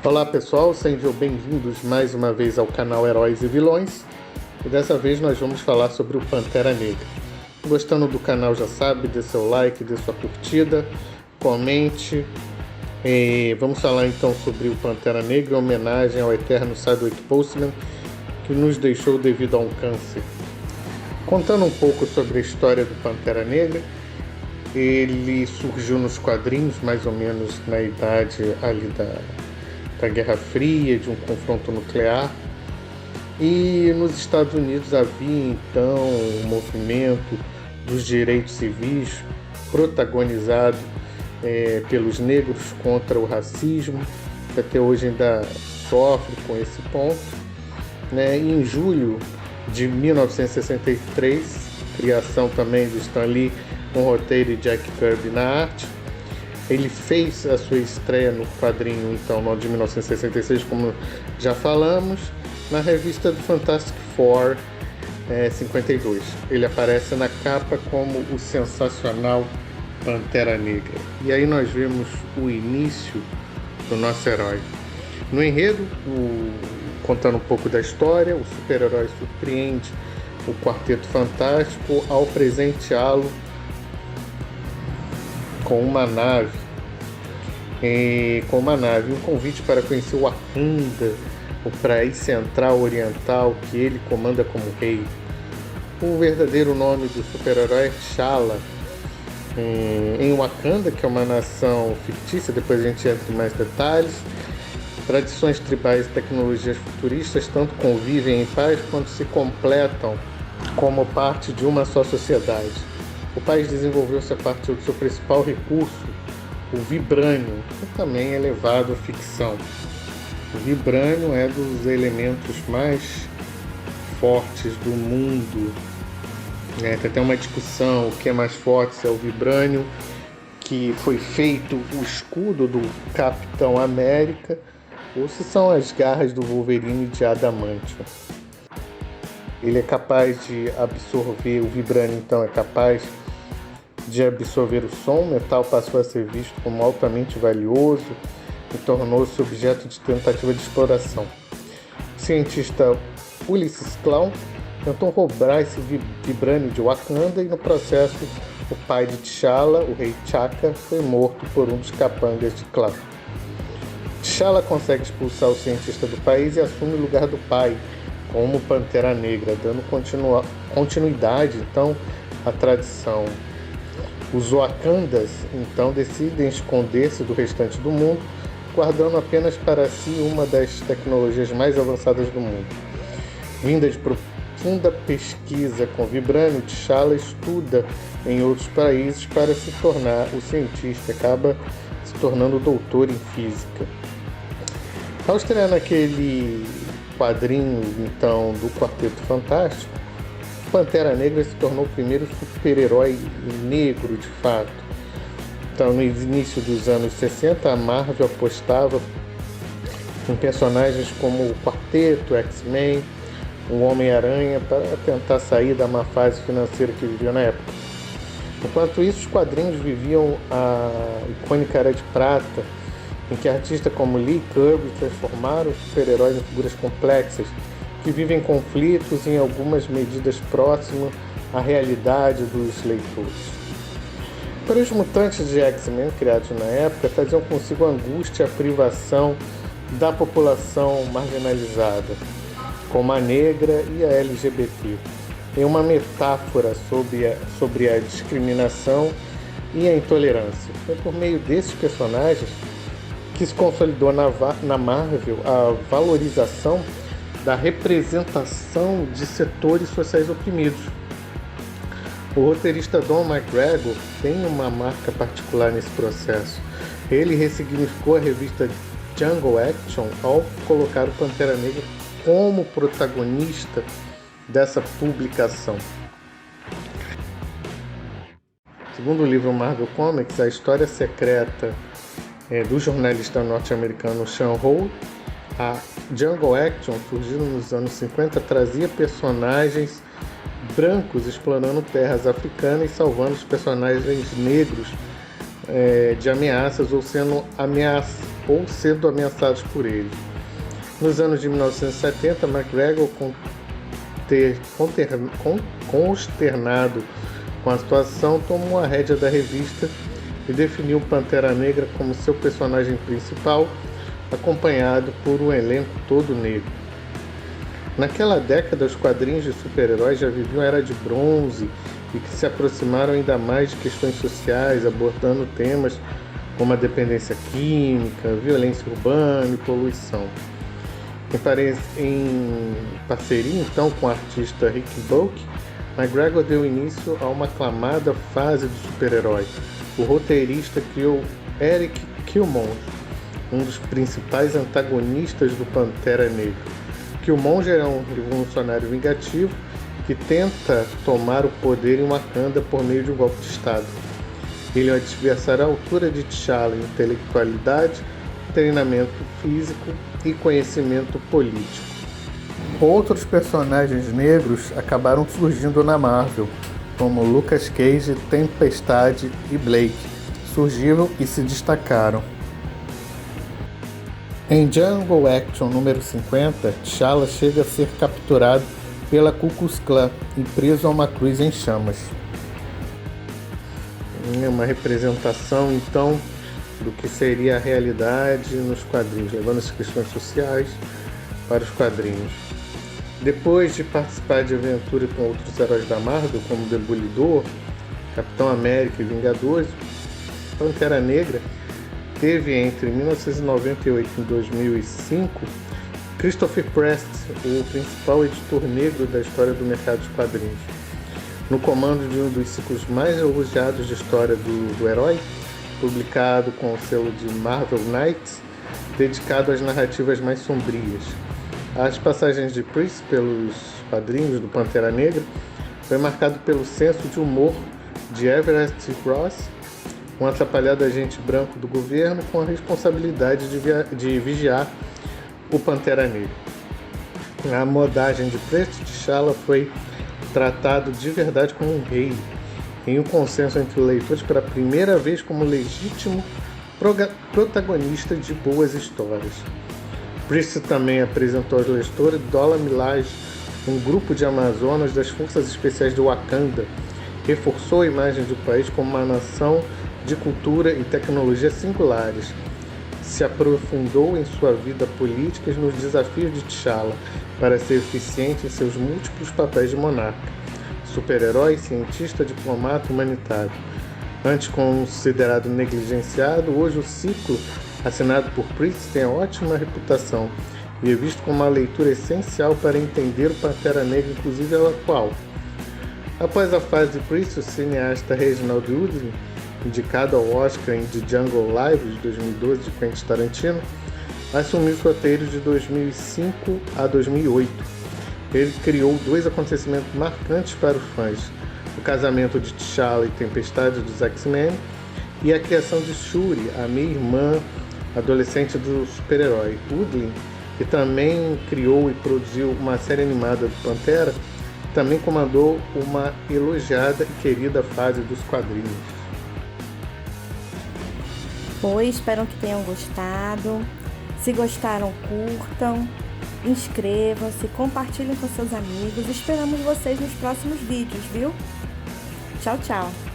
Olá pessoal, sejam bem-vindos mais uma vez ao canal Heróis e Vilões. E dessa vez nós vamos falar sobre o Pantera Negra. Gostando do canal já sabe, dê seu like, dê sua curtida, comente. Vamos falar então sobre o Pantera Negra em homenagem ao eterno Chadwick Boseman, que nos deixou devido a um câncer. Contando um pouco sobre a história do Pantera Negra, ele surgiu nos quadrinhos mais ou menos na idade ali da Guerra Fria, de um confronto nuclear, e nos Estados Unidos havia então um movimento dos direitos civis protagonizado pelos negros contra o racismo, que até hoje ainda sofre com esse ponto, né? E em julho de 1963, criação também do Stan Lee, com roteiro de Jack Kirby na arte, ele fez a sua estreia no quadrinho, então, no de 1966, como já falamos, na revista do Fantastic Four 52. Ele aparece na capa como o sensacional Pantera Negra. E aí nós vemos o início do nosso herói. No enredo, contando um pouco da história, o super-herói surpreende o Quarteto Fantástico ao presenteá-lo com uma nave, um convite para conhecer o Wakanda, o país central oriental que ele comanda como rei. O verdadeiro nome do super-herói é T'Challa. Em Wakanda, que é uma nação fictícia, depois a gente entra em mais detalhes, tradições tribais e tecnologias futuristas tanto convivem em paz quanto se completam como parte de uma só sociedade. O país desenvolveu-se a partir do seu principal recurso, o vibrânio, que também é levado à ficção. O vibrânio é dos elementos mais fortes do mundo. Tem até uma discussão, o que é mais forte, se é o vibrânio, que foi feito o escudo do Capitão América, ou se são as garras do Wolverine de adamantium. Ele é capaz de absorver, o vibrânio então é capaz de absorver o som. O metal passou a ser visto como altamente valioso e tornou-se objeto de tentativa de exploração. O cientista Ulysses Klaue tentou roubar esse vibrânio de Wakanda e no processo o pai de T'Challa, o rei T'Chaka, foi morto por um dos capangas de Klaue. T'Challa consegue expulsar o cientista do país e assume o lugar do pai como Pantera Negra, dando continuidade então à tradição. Os Wakandas, então, decidem esconder-se do restante do mundo, guardando apenas para si uma das tecnologias mais avançadas do mundo. Vinda de profunda pesquisa com vibrânio, T'Challa estuda em outros países para se tornar o cientista, acaba se tornando doutor em física. Ao estrear naquele quadrinho, então, do Quarteto Fantástico, Pantera Negra se tornou o primeiro super-herói negro de fato. Então, no início dos anos 60, a Marvel apostava em personagens como o Quarteto, X-Men, o Homem-Aranha, para tentar sair da má fase financeira que vivia na época. Enquanto isso, os quadrinhos viviam a icônica Era de Prata, em que artistas como Lee e Kirby transformaram os super-heróis em figuras complexas, que vivem conflitos em algumas medidas próximas à realidade dos leitores. Para os mutantes de X-Men criados na época, traziam consigo a angústia e a privação da população marginalizada, como a negra e a LGBT, em uma metáfora sobre a discriminação e a intolerância. Foi por meio desses personagens que se consolidou na Marvel a valorização da representação de setores sociais oprimidos. O roteirista Don McGregor tem uma marca particular nesse processo. Ele ressignificou a revista Jungle Action ao colocar o Pantera Negra como protagonista dessa publicação. Segundo o livro Marvel Comics, a história secreta do jornalista norte-americano Sean Holt, a Jungle Action, surgindo nos anos 50, trazia personagens brancos explorando terras africanas e salvando os personagens negros de ameaças ou sendo ou sendo ameaçados por eles. Nos anos de 1970, McGregor, consternado com a situação, tomou a rédea da revista e definiu Pantera Negra como seu personagem principal, acompanhado por um elenco todo negro. Naquela década, os quadrinhos de super-heróis já viviam a Era de Bronze e que se aproximaram ainda mais de questões sociais, abordando temas como a dependência química, violência urbana e poluição. Em parceria, então, com o artista Rick Buck, McGregor deu início a uma aclamada fase do super-herói. O roteirista criou Eric Killmonger, um dos principais antagonistas do Pantera Negra. Killmonger é um revolucionário vingativo que tenta tomar o poder em Wakanda por meio de um golpe de Estado. Ele é um adversário à altura de T'Challa em intelectualidade, treinamento físico e conhecimento político. Outros personagens negros acabaram surgindo na Marvel, como Lucas Cage, Tempestade e Blake. Surgiram e se destacaram. Em Jungle Action número 50, T'Challa chega a ser capturado pela Ku Klux Klan e preso a uma cruz em chamas. É uma representação, então, do que seria a realidade nos quadrinhos, levando as questões sociais para os quadrinhos. Depois de participar de aventuras com outros heróis da Marvel, como Demolidor, Capitão América e Vingadores, Pantera Negra teve entre 1998 e 2005 Christopher Prest, o principal editor negro da história do mercado de quadrinhos. No comando de um dos ciclos mais elogiados de história do herói, publicado com o selo de Marvel Knights, dedicado às narrativas mais sombrias. As passagens de Prest pelos quadrinhos do Pantera Negra foi marcado pelo senso de humor de Everett Ross, um atrapalhado agente branco do governo com a responsabilidade de vigiar o Pantera Negra. A modagem de Prest, T'Challa foi tratado de verdade como um rei, em um consenso entre leitores pela primeira vez como legítimo protagonista de boas histórias. Prest também apresentou aos leitores Dora Milaje, um grupo de amazonas das Forças Especiais de Wakanda, reforçou a imagem do país como uma nação de cultura e tecnologia singulares. Se aprofundou em sua vida política e nos desafios de T'Challa para ser eficiente em seus múltiplos papéis de monarca, super-herói, cientista, diplomata, humanitário. Antes considerado negligenciado, hoje o ciclo assinado por Prest tem ótima reputação e é visto como uma leitura essencial para entender o Pantera Negra, inclusive a atual. Após a fase de Prest, o cineasta Reginald Woodley, indicado ao Oscar em The Jungle Live de 2012 de Quentin Tarantino, assumiu os roteiros de 2005 a 2008. Ele criou dois acontecimentos marcantes para os fãs: o casamento de T'Challa e Tempestade dos X-Men e a criação de Shuri, a meia-irmã adolescente do super-herói. Woodley, que também criou e produziu uma série animada do Pantera, também comandou uma elogiada e querida fase dos quadrinhos. Oi, espero que tenham gostado. Se gostaram, curtam, inscrevam-se, compartilhem com seus amigos. Esperamos vocês nos próximos vídeos, viu? Tchau, tchau!